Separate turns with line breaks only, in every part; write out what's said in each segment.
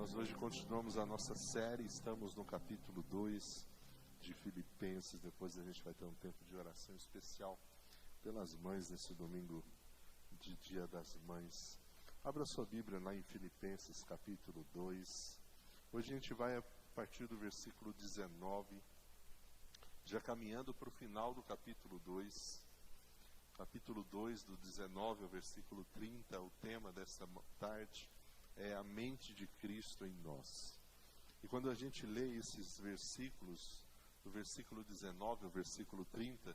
Nós hoje continuamos a nossa série, estamos no capítulo 2 de Filipenses. Depois a gente vai ter um tempo de oração especial pelas mães nesse domingo de Dia das Mães. Abra sua Bíblia lá em Filipenses capítulo 2. Hoje a gente vai a partir do versículo 19, já caminhando para o final do capítulo 2. Capítulo 2, do 19 ao versículo 30, o tema desta tarde é a mente de Cristo em nós. E quando a gente lê esses versículos, do versículo 19 ao versículo 30,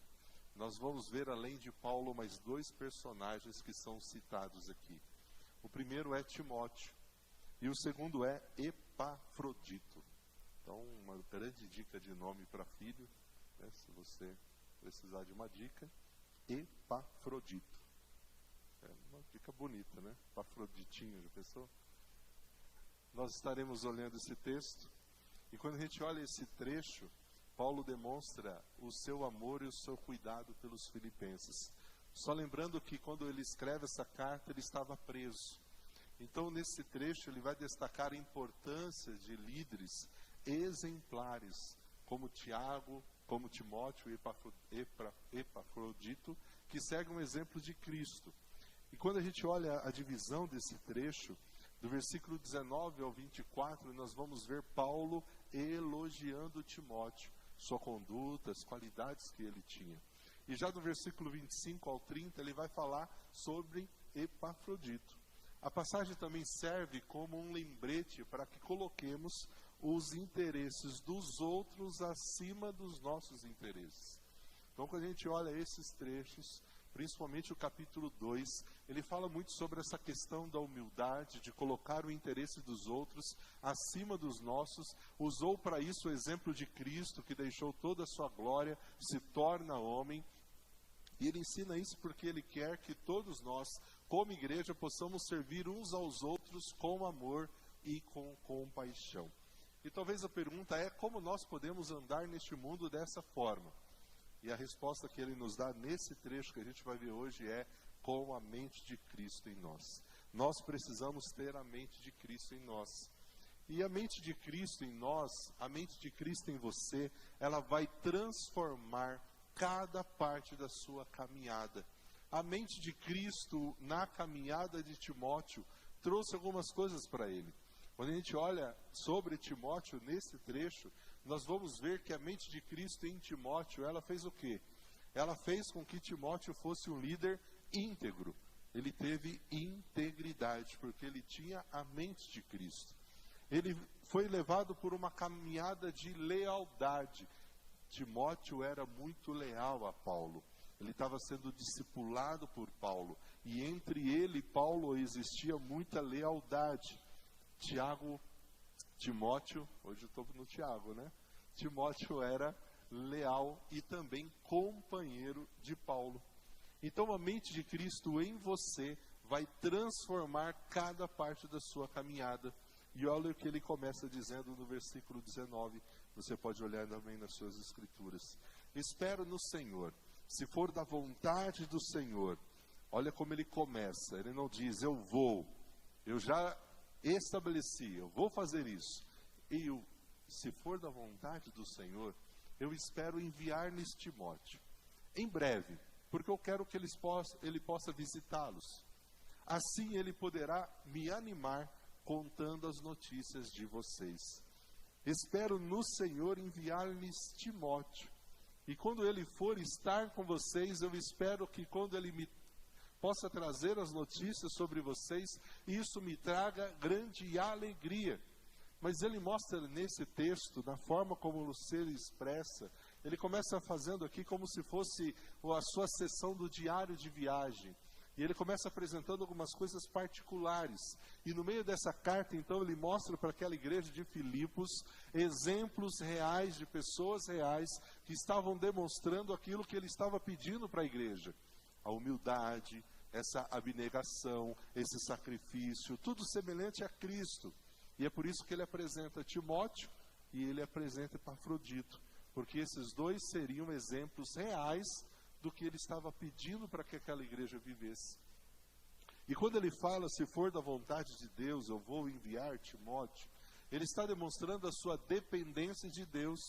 nós vamos ver, além de Paulo, mais dois personagens que são citados aqui. O primeiro é Timóteo e o segundo é Epafrodito. Então, uma grande dica de nome para filho, né, se você precisar de uma dica, Epafrodito. É uma dica bonita, né? Epafroditinho, já pensou? Nós estaremos olhando esse texto, e quando a gente olha esse trecho, Paulo demonstra o seu amor e o seu cuidado pelos filipenses. Só lembrando que quando ele escreve essa carta, ele estava preso. Então, nesse trecho, ele vai destacar a importância de líderes exemplares, como Tiago, como Timóteo e Epafrodito, que seguem um exemplo de Cristo. E quando a gente olha a divisão desse trecho, do versículo 19 ao 24, nós vamos ver Paulo elogiando Timóteo, sua conduta, as qualidades que ele tinha. E já do versículo 25 ao 30, ele vai falar sobre Epafrodito. A passagem também serve como um lembrete para que coloquemos os interesses dos outros acima dos nossos interesses. Então, quando a gente olha esses trechos, principalmente o capítulo 2, ele fala muito sobre essa questão da humildade, de colocar o interesse dos outros acima dos nossos. Usou para isso o exemplo de Cristo, que deixou toda a sua glória, se torna homem. E ele ensina isso porque ele quer que todos nós, como igreja, possamos servir uns aos outros com amor e com compaixão. E talvez a pergunta é: como nós podemos andar neste mundo dessa forma? E a resposta que ele nos dá nesse trecho que a gente vai ver hoje é: com a mente de Cristo em nós. Nós precisamos ter a mente de Cristo em nós. E a mente de Cristo em nós, a mente de Cristo em você, ela vai transformar cada parte da sua caminhada. A mente de Cristo na caminhada de Timóteo trouxe algumas coisas para ele. Quando a gente olha sobre Timóteo nesse trecho, nós vamos ver que a mente de Cristo em Timóteo, ela fez o quê? Ela fez com que Timóteo fosse um líder íntegro. Ele teve integridade, porque ele tinha a mente de Cristo. Ele foi levado por uma caminhada de lealdade. Timóteo era muito leal a Paulo. Ele estava sendo discipulado por Paulo. E entre ele e Paulo existia muita lealdade. Timóteo, hoje eu estou no Tiago, né? Timóteo era leal e também companheiro de Paulo. Então a mente de Cristo em você vai transformar cada parte da sua caminhada. E olha o que ele começa dizendo no versículo 19. Você pode olhar também nas suas escrituras. Espero no Senhor, se for da vontade do Senhor. Olha como ele começa. Ele não diz: eu vou, eu já estabeleci, eu vou fazer isso. E se for da vontade do Senhor, eu espero enviar-lhes Timóteo em breve, porque eu quero que ele possa visitá-los. Assim ele poderá me animar contando as notícias de vocês. Espero no Senhor enviar-lhes Timóteo. E quando ele for estar com vocês, eu espero que quando ele me possa trazer as notícias sobre vocês, isso me traga grande alegria. Mas ele mostra nesse texto, na forma como você expressa, ele começa fazendo aqui como se fosse a sua sessão do diário de viagem. E ele começa apresentando algumas coisas particulares. E no meio dessa carta, então, ele mostra para aquela igreja de Filipos exemplos reais de pessoas reais que estavam demonstrando aquilo que ele estava pedindo para a igreja. A humildade, essa abnegação, esse sacrifício, tudo semelhante a Cristo. E é por isso que ele apresenta Timóteo e ele apresenta Epafrodito, porque esses dois seriam exemplos reais do que ele estava pedindo para que aquela igreja vivesse. E quando ele fala, se for da vontade de Deus, eu vou enviar Timóteo, Ele está demonstrando a sua dependência de Deus.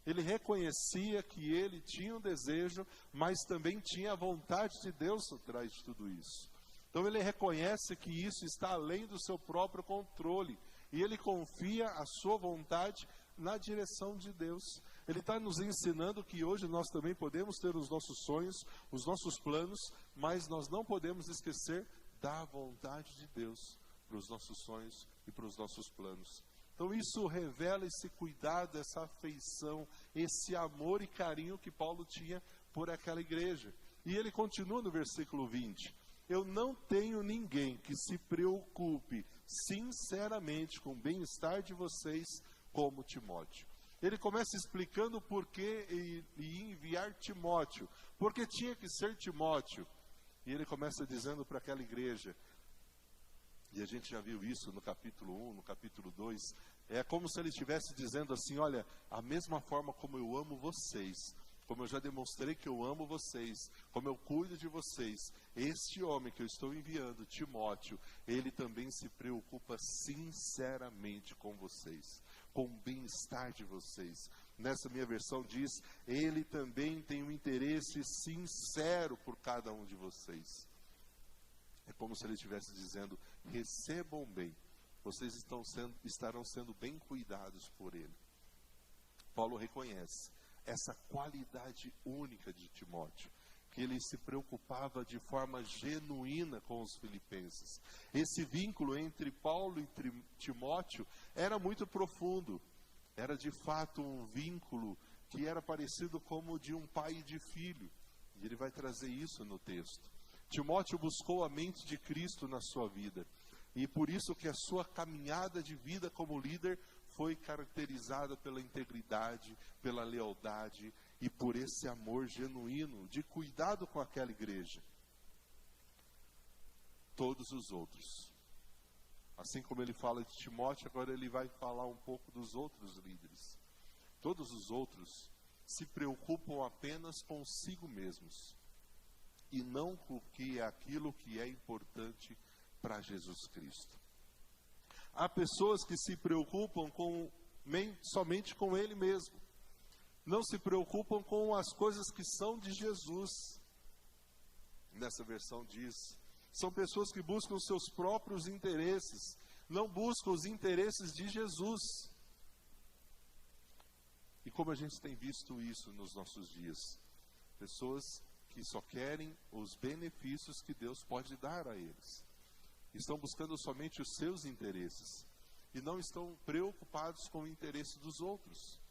Ele reconhecia que ele tinha um desejo, mas também tinha a vontade de Deus por trás de tudo isso. Então ele reconhece que isso está além do seu próprio controle. E ele confia a sua vontade na direção de Deus. Ele está nos ensinando que hoje nós também podemos ter os nossos sonhos, os nossos planos, mas nós não podemos esquecer da vontade de Deus para os nossos sonhos e para os nossos planos. Então isso revela esse cuidado, essa afeição, esse amor e carinho que Paulo tinha por aquela igreja. E ele continua no versículo 20. Eu não tenho ninguém que se preocupe sinceramente com o bem-estar de vocês como Timóteo. Ele começa explicando por que enviar Timóteo. Porque tinha que ser Timóteo. E ele começa dizendo para aquela igreja, e a gente já viu isso no capítulo 1, no capítulo 2, é como se ele estivesse dizendo assim, olha, a mesma forma como eu amo vocês, como eu já demonstrei que eu amo vocês, como eu cuido de vocês, este homem que eu estou enviando, Timóteo, ele também se preocupa sinceramente com vocês, com o bem-estar de vocês. Nessa minha versão diz, ele também tem um interesse sincero por cada um de vocês. É como se ele estivesse dizendo, recebam bem, vocês estarão sendo bem cuidados por ele. Paulo reconhece essa qualidade única de Timóteo, que ele se preocupava de forma genuína com os filipenses. Esse vínculo entre Paulo e Timóteo era muito profundo. Era de fato um vínculo que era parecido como de um pai e de filho. E ele vai trazer isso no texto. Timóteo buscou a mente de Cristo na sua vida. E por isso que a sua caminhada de vida como líder foi caracterizada pela integridade, pela lealdade e por esse amor genuíno de cuidado com aquela igreja. Todos os outros. Assim como ele fala de Timóteo, agora ele vai falar um pouco dos outros líderes. Todos os outros se preocupam apenas consigo mesmos e não com o que é aquilo que é importante para Jesus Cristo. Há pessoas que se preocupam somente com Ele mesmo. Não se preocupam com as coisas que são de Jesus. Nessa versão diz, são pessoas que buscam seus próprios interesses, não buscam os interesses de Jesus. E como a gente tem visto isso nos nossos dias? Pessoas que só querem os benefícios que Deus pode dar a eles. Estão buscando somente os seus interesses e não estão preocupados com o interesse dos outros.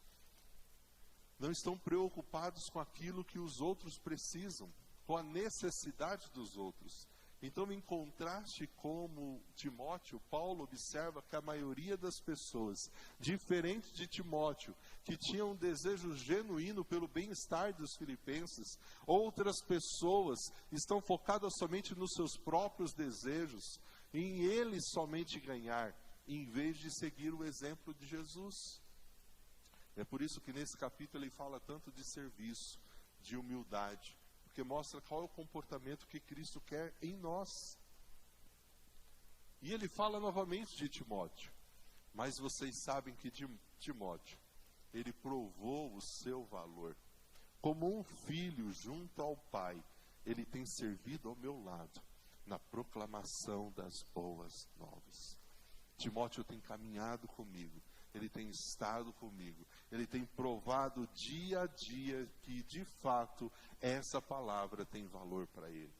Não estão preocupados com aquilo que os outros precisam, com a necessidade dos outros. Então, em contraste com Timóteo, Paulo observa que a maioria das pessoas, diferente de Timóteo, que tinham um desejo genuíno pelo bem-estar dos filipenses, outras pessoas estão focadas somente nos seus próprios desejos, em eles somente ganhar, em vez de seguir o exemplo de Jesus. É por isso que nesse capítulo ele fala tanto de serviço, de humildade, porque mostra qual é o comportamento que Cristo quer em nós. E ele fala novamente de Timóteo, mas vocês sabem que Timóteo, ele provou o seu valor. Como um filho junto ao pai, ele tem servido ao meu lado, na proclamação das boas novas. Timóteo tem caminhado comigo, ele tem estado comigo, ele tem provado dia a dia que de fato essa palavra tem valor para ele.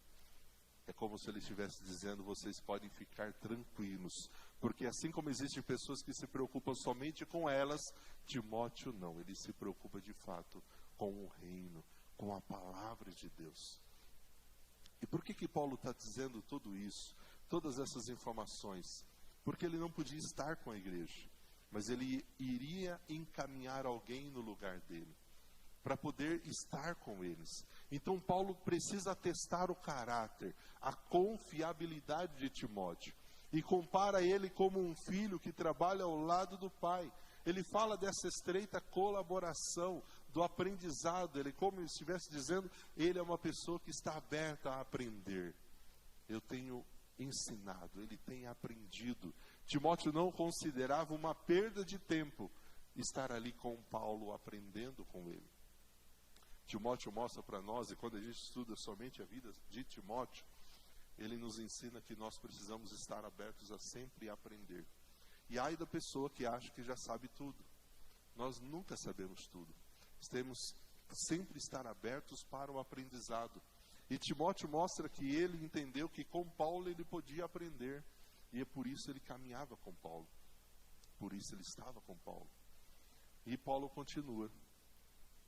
É como se ele estivesse dizendo, vocês podem ficar tranquilos, porque assim como existem pessoas que se preocupam somente com elas, Timóteo não, ele se preocupa de fato com o reino, com a palavra de Deus. E por que Paulo está dizendo tudo isso, todas essas informações? Porque ele não podia estar com a igreja, mas ele iria encaminhar alguém no lugar dele, para poder estar com eles. Então Paulo precisa testar o caráter, a confiabilidade de Timóteo, e compara ele como um filho que trabalha ao lado do pai. Ele fala dessa estreita colaboração, do aprendizado. Ele, como se estivesse dizendo, ele é uma pessoa que está aberta a aprender. Eu tenho ensinado, ele tem aprendido. Timóteo não considerava uma perda de tempo estar ali com Paulo, aprendendo com ele. Timóteo mostra para nós, e quando a gente estuda somente a vida de Timóteo, ele nos ensina que nós precisamos estar abertos a sempre aprender. E ai da pessoa que acha que já sabe tudo. Nós nunca sabemos tudo. Temos sempre estar abertos para o aprendizado. E Timóteo mostra que ele entendeu que com Paulo ele podia aprender. E é por isso ele caminhava com Paulo. Por isso ele estava com Paulo. E Paulo continua.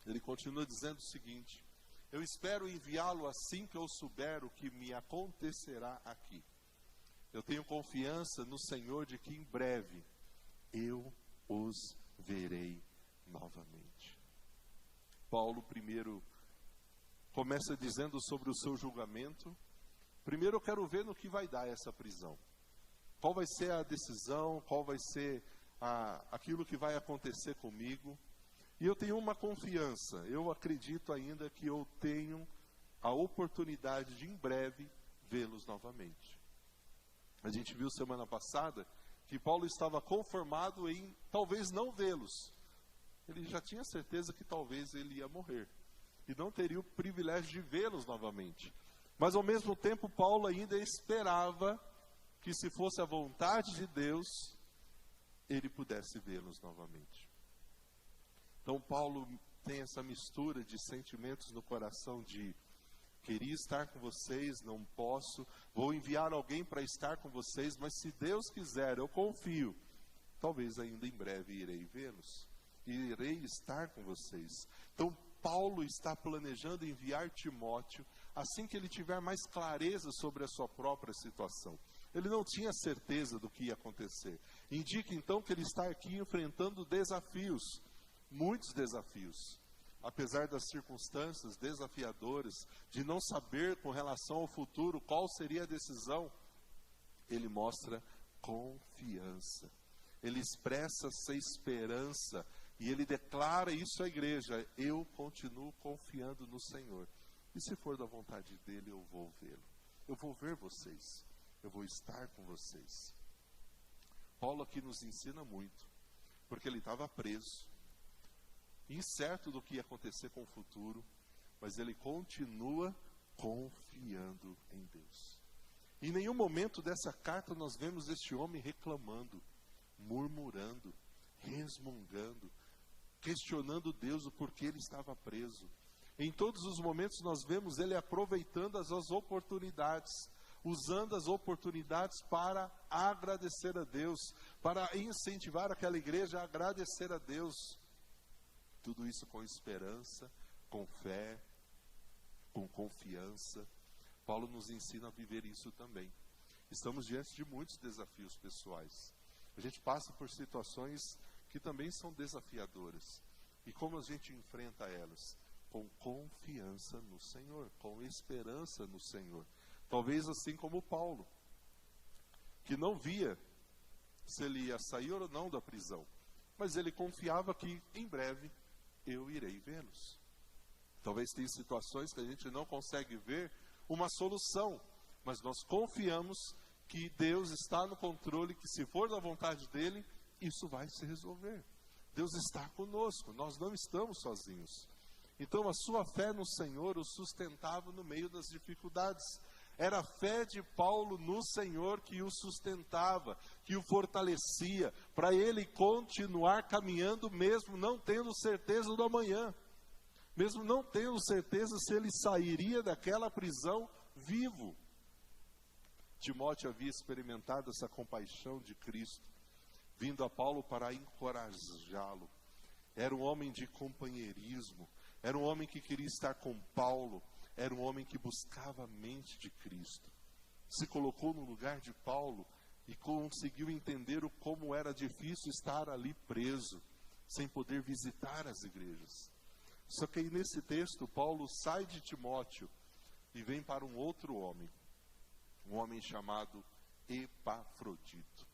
Ele continua dizendo o seguinte: eu espero enviá-lo assim que eu souber o que me acontecerá aqui. Eu tenho confiança no Senhor de que em breve eu os verei novamente. Paulo primeiro começa dizendo sobre o seu julgamento. Primeiro eu quero ver no que vai dar essa prisão. Qual vai ser a decisão, qual vai ser aquilo que vai acontecer comigo. E eu tenho uma confiança, eu acredito ainda que eu tenho a oportunidade de em breve vê-los novamente. A gente viu semana passada que Paulo estava conformado em talvez não vê-los. Ele já tinha certeza que talvez ele ia morrer. E não teria o privilégio de vê-los novamente. Mas ao mesmo tempo Paulo ainda esperava que se fosse a vontade de Deus, ele pudesse vê-los novamente. Então Paulo tem essa mistura de sentimentos no coração de queria estar com vocês, não posso, vou enviar alguém para estar com vocês, mas se Deus quiser, eu confio, talvez ainda em breve irei vê-los, e irei estar com vocês. Então Paulo está planejando enviar Timóteo assim que ele tiver mais clareza sobre a sua própria situação. Ele não tinha certeza do que ia acontecer. Indica então que ele está aqui enfrentando desafios, muitos desafios. Apesar das circunstâncias desafiadoras, de não saber com relação ao futuro qual seria a decisão, ele mostra confiança. Ele expressa essa esperança e ele declara isso à igreja: eu continuo confiando no Senhor. E se for da vontade dele, eu vou vê-lo. Eu vou ver vocês. Eu vou estar com vocês. Paulo aqui nos ensina muito, porque ele estava preso, incerto do que ia acontecer com o futuro, mas ele continua confiando em Deus. Em nenhum momento dessa carta nós vemos este homem reclamando, murmurando, resmungando, questionando Deus o porquê ele estava preso. Em todos os momentos nós vemos ele aproveitando as oportunidades, usando as oportunidades para agradecer a Deus, para incentivar aquela igreja a agradecer a Deus. Tudo isso com esperança, com fé, com confiança. Paulo nos ensina a viver isso também. Estamos diante de muitos desafios pessoais. A gente passa por situações que também são desafiadoras. E como a gente enfrenta elas? Com confiança no Senhor, com esperança no Senhor. Talvez assim como Paulo, que não via se ele ia sair ou não da prisão, mas ele confiava que em breve eu irei vê-los. Talvez tenha situações que a gente não consegue ver uma solução, mas nós confiamos que Deus está no controle, que se for da vontade dele, isso vai se resolver. Deus está conosco, nós não estamos sozinhos. Então a sua fé no Senhor o sustentava no meio das dificuldades. Era a fé de Paulo no Senhor que o sustentava, que o fortalecia, para ele continuar caminhando mesmo não tendo certeza do amanhã. Mesmo não tendo certeza se ele sairia daquela prisão vivo. Timóteo havia experimentado essa compaixão de Cristo, vindo a Paulo para encorajá-lo. Era um homem de companheirismo, era um homem que queria estar com Paulo, era um homem que buscava a mente de Cristo. Se colocou no lugar de Paulo e conseguiu entender como era difícil estar ali preso, sem poder visitar as igrejas. Só que aí nesse texto, Paulo sai de Timóteo e vem para um outro homem, um homem chamado Epafrodito.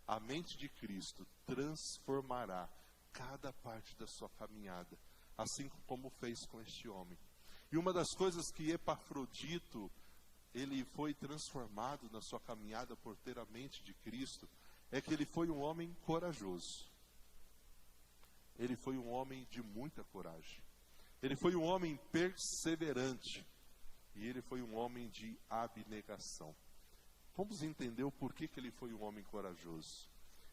A mente de Cristo transformará cada parte da sua caminhada, assim como fez com este homem. E uma das coisas que Epafrodito, ele foi transformado na sua caminhada por ter a mente de Cristo, é que ele foi um homem corajoso. Ele foi um homem de muita coragem. Ele foi um homem perseverante. E ele foi um homem de abnegação. Vamos entender o porquê que ele foi um homem corajoso.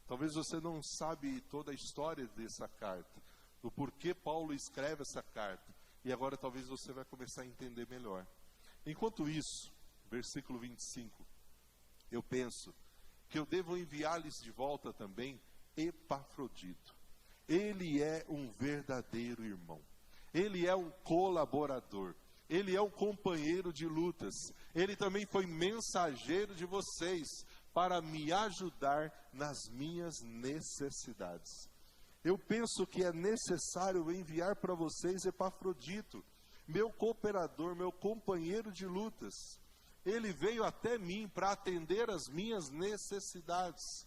Talvez você não sabe toda a história dessa carta, do porquê Paulo escreve essa carta. E agora talvez você vai começar a entender melhor. Enquanto isso, versículo 25, eu penso que eu devo enviar-lhes de volta também Epafrodito. Ele é um verdadeiro irmão. Ele é um colaborador. Ele é um companheiro de lutas. Ele também foi mensageiro de vocês para me ajudar nas minhas necessidades. Eu penso que é necessário enviar para vocês Epafrodito, meu cooperador, meu companheiro de lutas. Ele veio até mim para atender as minhas necessidades.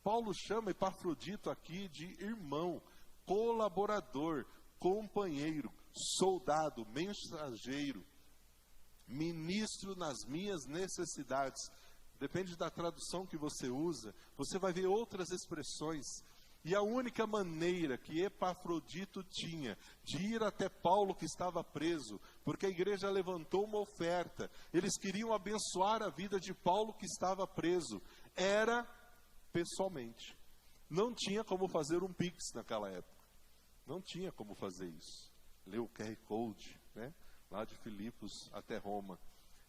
Paulo chama Epafrodito aqui de irmão, colaborador, companheiro, soldado, mensageiro, ministro nas minhas necessidades. Depende da tradução que você usa, você vai ver outras expressões. E a única maneira que Epafrodito tinha de ir até Paulo que estava preso, porque a igreja levantou uma oferta, eles queriam abençoar a vida de Paulo que estava preso, era pessoalmente. Não tinha como fazer um Pix naquela época. Não tinha como fazer isso. Leu o QR Code, né? Lá de Filipos até Roma.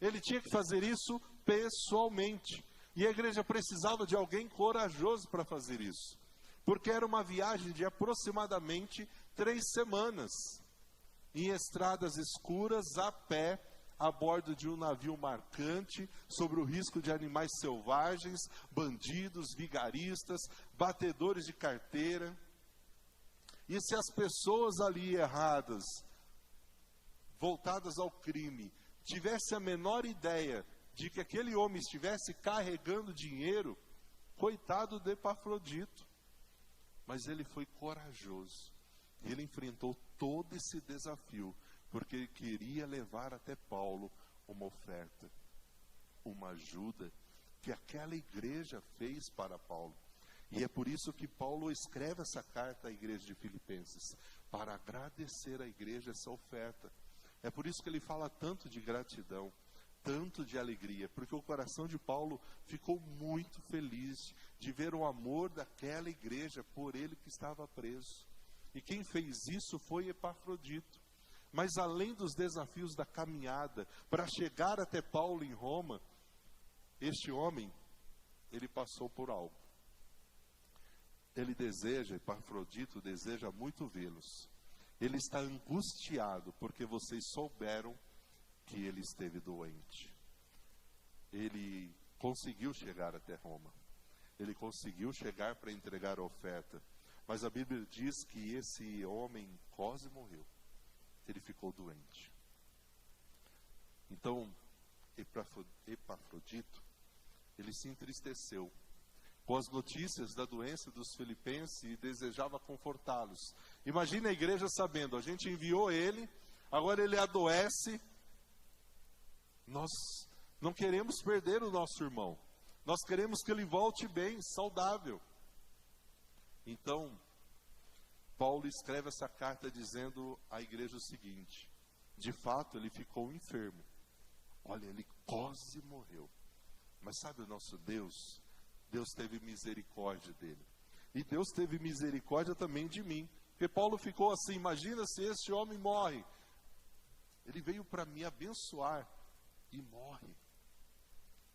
Ele tinha que fazer isso pessoalmente. E a igreja precisava de alguém corajoso para fazer isso. Porque era uma viagem de aproximadamente 3 semanas. Em estradas escuras, a pé, a bordo de um navio marcante, sobre o risco de animais selvagens, bandidos, vigaristas, batedores de carteira. E se as pessoas ali erradas, voltadas ao crime, tivessem a menor ideia de que aquele homem estivesse carregando dinheiro, coitado de Epafrodito. Mas ele foi corajoso. Ele enfrentou todo esse desafio, porque ele queria levar até Paulo uma oferta, uma ajuda que aquela igreja fez para Paulo. E é por isso que Paulo escreve essa carta à igreja de Filipenses, para agradecer à igreja essa oferta. É por isso que ele fala tanto de gratidão, tanto de alegria, porque o coração de Paulo ficou muito feliz de ver o amor daquela igreja por ele que estava preso. E quem fez isso foi Epafrodito. Mas além dos desafios da caminhada, para chegar até Paulo em Roma, este homem, ele passou por algo. Epafrodito deseja muito vê-los. Ele está angustiado, porque vocês souberam que ele esteve doente. Ele conseguiu chegar até Roma. Ele conseguiu chegar para entregar a oferta. Mas a Bíblia diz que esse homem quase morreu. Ele ficou doente. Então, Epafrodito, ele se entristeceu com as notícias da doença dos filipenses e desejava confortá-los. Imagina a igreja sabendo, a gente enviou ele, agora ele adoece. Nós não queremos perder o nosso irmão. Nós queremos que ele volte bem, saudável. Então, Paulo escreve essa carta dizendo à igreja o seguinte: de fato ele ficou enfermo. Olha, ele quase morreu. Mas sabe o nosso Deus? Deus teve misericórdia dele. E Deus teve misericórdia também de mim. Porque Paulo ficou assim, imagina se esse homem morre. Ele veio para me abençoar e morre.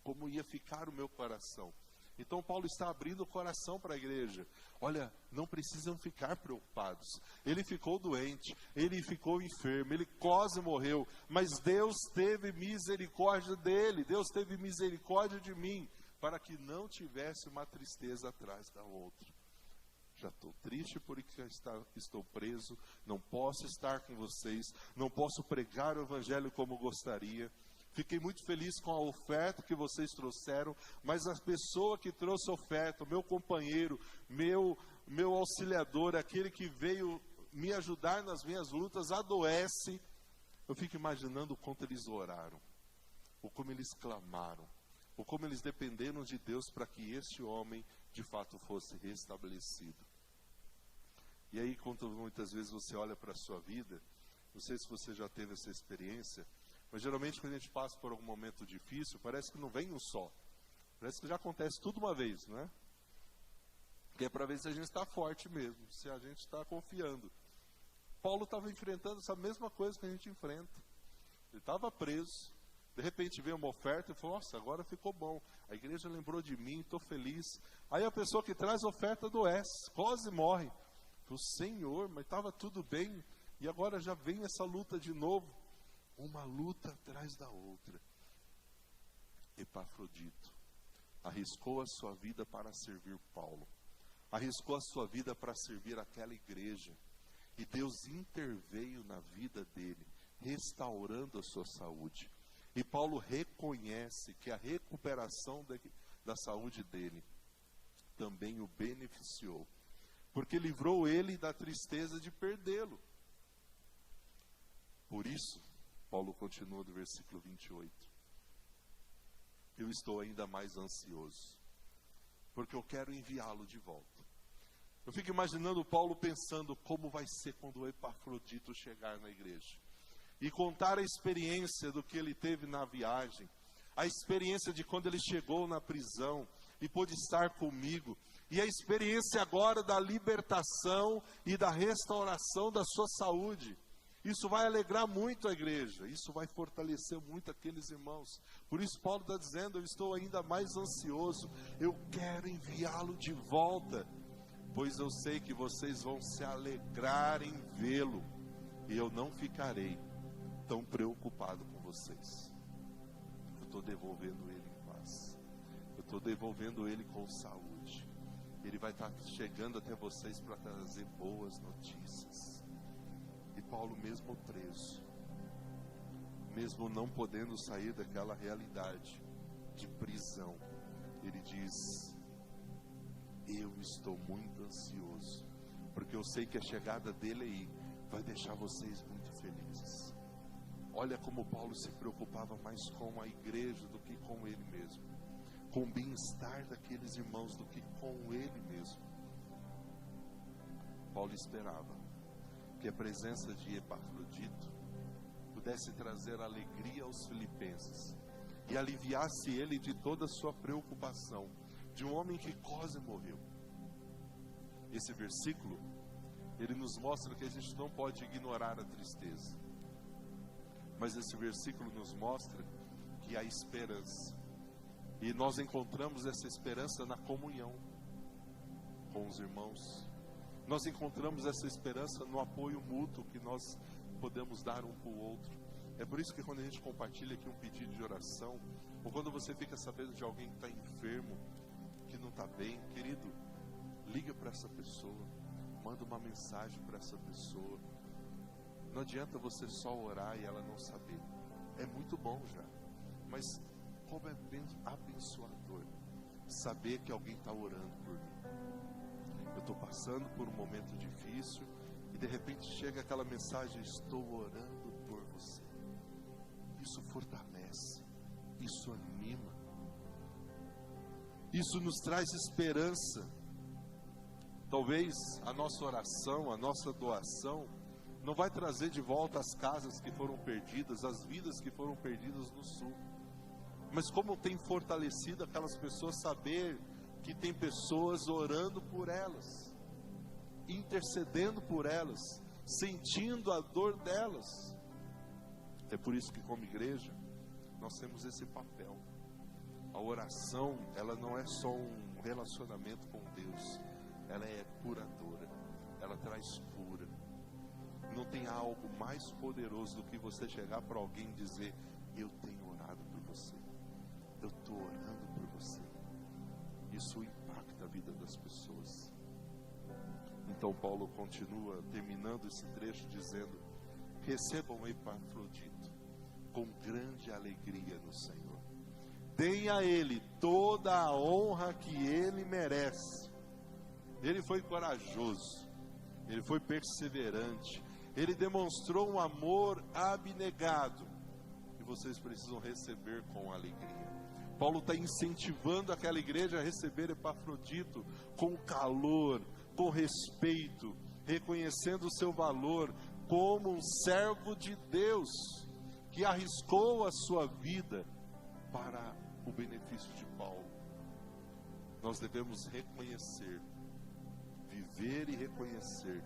Como ia ficar o meu coração? Então Paulo está abrindo o coração para a igreja. Olha, não precisam ficar preocupados. Ele ficou doente, ele ficou enfermo, ele quase morreu. Mas Deus teve misericórdia dele, Deus teve misericórdia de mim, para que não tivesse uma tristeza atrás da outra. Já estou triste porque estou preso, não posso estar com vocês, não posso pregar o evangelho como gostaria. Fiquei muito feliz com a oferta que vocês trouxeram, mas a pessoa que trouxe a oferta, o meu companheiro, meu auxiliador, aquele que veio me ajudar nas minhas lutas, adoece. Eu fico imaginando o quanto eles oraram, o como eles clamaram, ou como eles dependeram de Deus para que este homem de fato fosse restabelecido. E aí, quando muitas vezes você olha para a sua vida, não sei se você já teve essa experiência, mas geralmente quando a gente passa por algum momento difícil, parece que não vem um só. Parece que já acontece tudo uma vez, não é? Que é para ver se a gente está forte mesmo, se a gente está confiando. Paulo estava enfrentando essa mesma coisa que a gente enfrenta. Ele estava preso, de repente veio uma oferta e falou, nossa, agora ficou bom. A igreja lembrou de mim, estou feliz. Aí a pessoa que traz a oferta adoece, quase morre. Falei, Senhor, mas estava tudo bem, e agora já vem essa luta de novo. Uma luta atrás da outra. Epafrodito arriscou a sua vida para servir Paulo. Arriscou a sua vida para servir aquela igreja. E Deus interveio na vida dele, restaurando a sua saúde. E Paulo reconhece que a recuperação da saúde dele também o beneficiou. Porque livrou ele da tristeza de perdê-lo. Por isso, Paulo continua no versículo 28. Eu estou ainda mais ansioso, porque eu quero enviá-lo de volta. Eu fico imaginando Paulo pensando como vai ser quando o Epafrodito chegar na igreja. E contar a experiência do que ele teve na viagem. A experiência de quando ele chegou na prisão e pôde estar comigo. E a experiência agora da libertação e da restauração da sua saúde. Isso vai alegrar muito a igreja. Isso vai fortalecer muito aqueles irmãos. Por isso Paulo está dizendo, eu estou ainda mais ansioso. Eu quero enviá-lo de volta. Pois eu sei que vocês vão se alegrar em vê-lo. E eu não ficarei tão preocupado com vocês. Eu estou devolvendo ele em paz. Eu estou devolvendo ele com saúde. Ele vai estar chegando até vocês para trazer boas notícias. E Paulo, mesmo preso, mesmo não podendo sair daquela realidade de prisão, ele diz, eu estou muito ansioso, porque eu sei que a chegada dele aí vai deixar vocês muito felizes. Olha como Paulo se preocupava mais com a igreja do que com ele mesmo, com o bem-estar daqueles irmãos do que com ele mesmo. Paulo esperava que a presença de Epafrodito pudesse trazer alegria aos filipenses e aliviasse ele de toda a sua preocupação, de um homem que quase morreu. Esse versículo, ele nos mostra que a gente não pode ignorar a tristeza. Mas esse versículo nos mostra que há esperança. E nós encontramos essa esperança na comunhão com os irmãos. Nós encontramos essa esperança no apoio mútuo que nós podemos dar um para o outro. É por isso que quando a gente compartilha aqui um pedido de oração, ou quando você fica sabendo de alguém que está enfermo, que não está bem, querido, liga para essa pessoa, manda uma mensagem para essa pessoa. Não adianta você só orar e ela não saber. É muito bom já, mas como é abençoador saber que alguém está orando por mim. Eu estou passando por um momento difícil e de repente chega aquela mensagem, estou orando por você. Isso fortalece, isso anima, isso nos traz esperança. Talvez a nossa oração, a nossa doação não vai trazer de volta as casas que foram perdidas, as vidas que foram perdidas no sul. Mas como tem fortalecido aquelas pessoas saber que tem pessoas orando por elas, intercedendo por elas, sentindo a dor delas. É por isso que como igreja nós temos esse papel. A oração, ela não é só um relacionamento com Deus, ela é curadora, ela traz cura. Não tem algo mais poderoso do que você chegar para alguém e dizer, eu tenho orado por você, eu estou orando por você. Isso impacta a vida das pessoas. Então Paulo continua terminando esse trecho dizendo, recebam Epafrodito com grande alegria no Senhor. Deem a ele toda a honra que ele merece. Ele foi corajoso, ele foi perseverante, ele demonstrou um amor abnegado. E vocês precisam receber com alegria. Paulo está incentivando aquela igreja a receber Epafrodito com calor, com respeito, reconhecendo o seu valor como um servo de Deus, que arriscou a sua vida para o benefício de Paulo. Nós devemos reconhecer, viver e reconhecer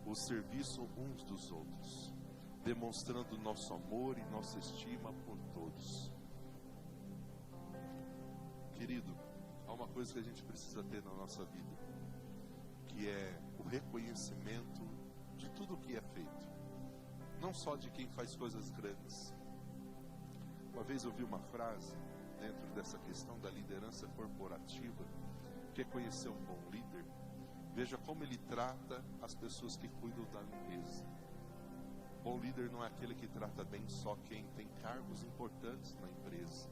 o serviço uns dos outros, demonstrando nosso amor e nossa estima por todos. Querido, há uma coisa que a gente precisa ter na nossa vida, que é o reconhecimento de tudo o que é feito, não só de quem faz coisas grandes. Uma vez eu vi uma frase dentro dessa questão da liderança corporativa, que é conhecer um bom líder. Veja como ele trata as pessoas que cuidam da limpeza. Bom líder não é aquele que trata bem só quem tem cargos importantes na empresa.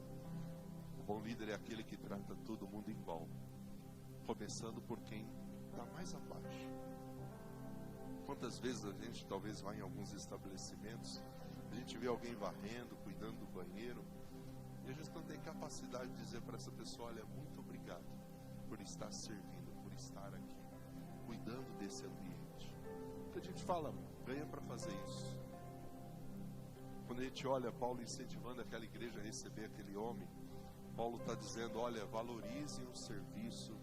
O bom líder é aquele que trata todo mundo igual, começando por quem está mais abaixo. Quantas vezes a gente talvez vai em alguns estabelecimentos, a gente vê alguém varrendo, cuidando do banheiro, e a gente não tem capacidade de dizer para essa pessoa: olha, muito obrigado por estar servindo, por estar aqui, cuidando desse ambiente. Porque a gente fala, ganha para fazer isso. Quando a gente olha Paulo incentivando aquela igreja a receber aquele homem, Paulo está dizendo: olha, valorizem o serviço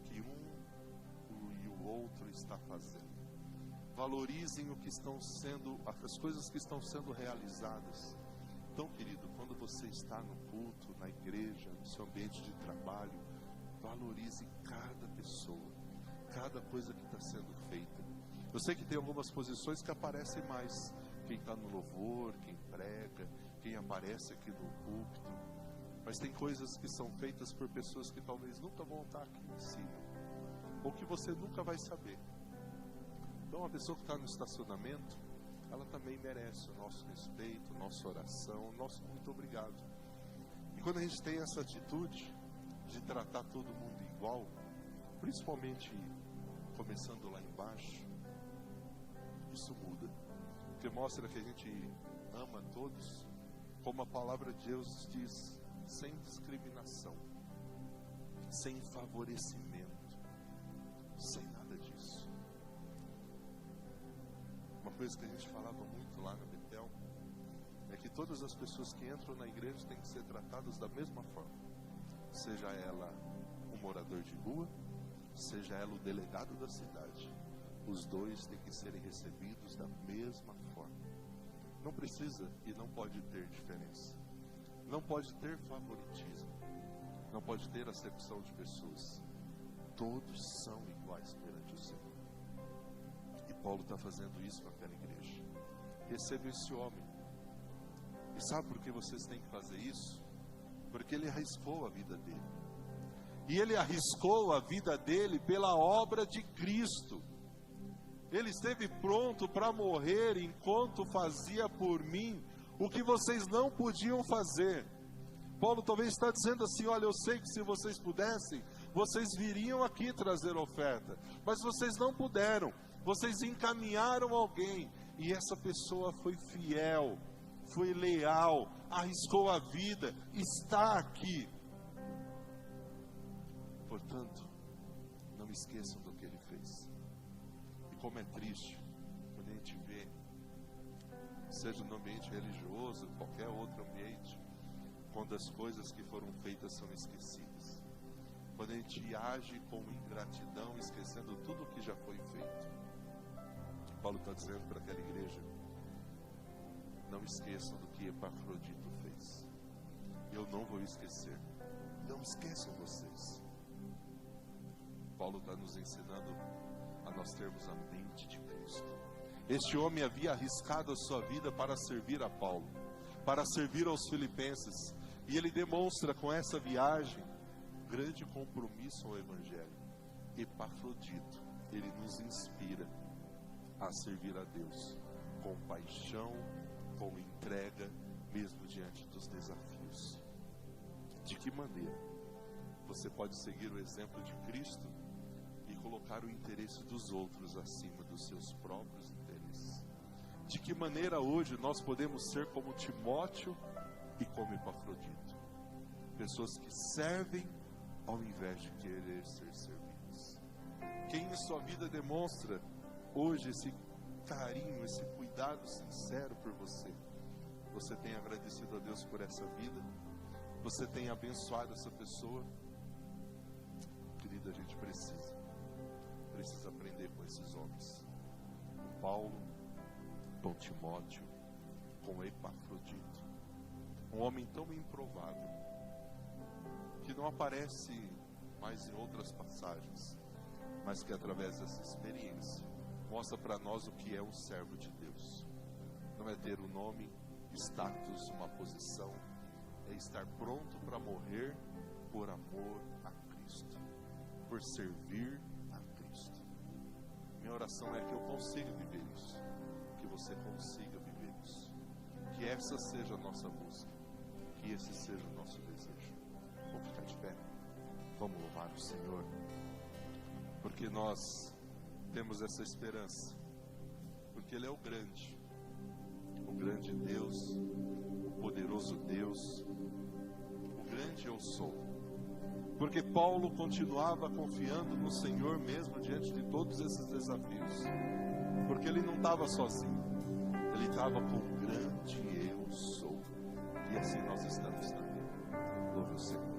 que um e o outro está fazendo. Valorizem o que estão sendo, as coisas que estão sendo realizadas. Então, querido, quando você está no culto, na igreja, no seu ambiente de trabalho, valorize cada pessoa, cada coisa que está sendo feita. Eu sei que tem algumas posições que aparecem mais. Quem está no louvor, quem prega, quem aparece aqui no púlpito. Mas tem coisas que são feitas por pessoas que talvez nunca vão estar aqui em cima, ou que você nunca vai saber. Então, a pessoa que está no estacionamento, ela também merece o nosso respeito, nossa oração, nosso muito obrigado. E quando a gente tem essa atitude de tratar todo mundo igual, principalmente começando lá embaixo, isso muda. Porque mostra que a gente ama todos, como a palavra de Deus diz, sem discriminação, sem favorecimento, sem nada disso. Uma coisa que a gente falava muito lá na Betel é que todas as pessoas que entram na igreja têm que ser tratadas da mesma forma, seja ela um morador de rua, seja ela o delegado da cidade. Os dois têm que serem recebidos da mesma forma. Não precisa e não pode ter diferença. Não pode ter favoritismo. Não pode ter acepção de pessoas. Todos são iguais perante o Senhor. E Paulo está fazendo isso com aquela igreja. Receba esse homem. E sabe por que vocês têm que fazer isso? Porque ele arriscou a vida dele. E ele arriscou a vida dele pela obra de Cristo. Ele esteve pronto para morrer enquanto fazia por mim o que vocês não podiam fazer. Paulo talvez está dizendo assim: olha, eu sei que se vocês pudessem, vocês viriam aqui trazer oferta, mas vocês não puderam. Vocês encaminharam alguém, e essa pessoa foi fiel, foi leal, arriscou a vida, está aqui. Portanto, não esqueçam do que ele fez. E como é triste quando a gente vê, seja no ambiente religioso, qualquer outro ambiente, quando as coisas que foram feitas são esquecidas. Quando a gente age com ingratidão, esquecendo tudo o que já foi feito. Paulo está dizendo para aquela igreja: não esqueçam do que Epafrodito fez. Eu não vou esquecer. Não esqueçam vocês. Paulo está nos ensinando a nós termos a mente de Cristo. Este homem havia arriscado a sua vida para servir a Paulo, para servir aos filipenses, e ele demonstra com essa viagem grande compromisso ao Evangelho. Epafrodito, ele nos inspira a servir a Deus com paixão, com entrega, mesmo diante dos desafios. De que maneira você pode seguir o exemplo de Cristo e colocar o interesse dos outros acima dos seus próprios interesses? De que maneira hoje nós podemos ser como Timóteo e como Epafrodito? Pessoas que servem ao invés de querer ser servidos. Quem em sua vida demonstra hoje esse carinho, esse cuidado sincero por você? Você tem agradecido a Deus por essa vida? Você tem abençoado essa pessoa? Querida, a gente precisa aprender com esses homens. Com Paulo, com Timóteo, com Epafrodito. Um homem tão improvável, que não aparece mais em outras passagens, mas que através dessa experiência mostra para nós o que é um servo de Deus. Não é ter um nome, status, uma posição, é estar pronto para morrer por amor a Cristo, por servir a Cristo. Minha oração é que eu consiga viver isso, que você consiga viver isso, que essa seja a nossa busca, que esse seja o nosso desejo. Vamos ficar de pé, vamos louvar o Senhor, porque nós temos essa esperança, porque Ele é o grande Deus, o poderoso Deus, o grande eu sou. Porque Paulo continuava confiando no Senhor mesmo diante de todos esses desafios, porque ele não estava sozinho, ele estava com o grande eu sou, e assim nós estamos também. Louve o Senhor.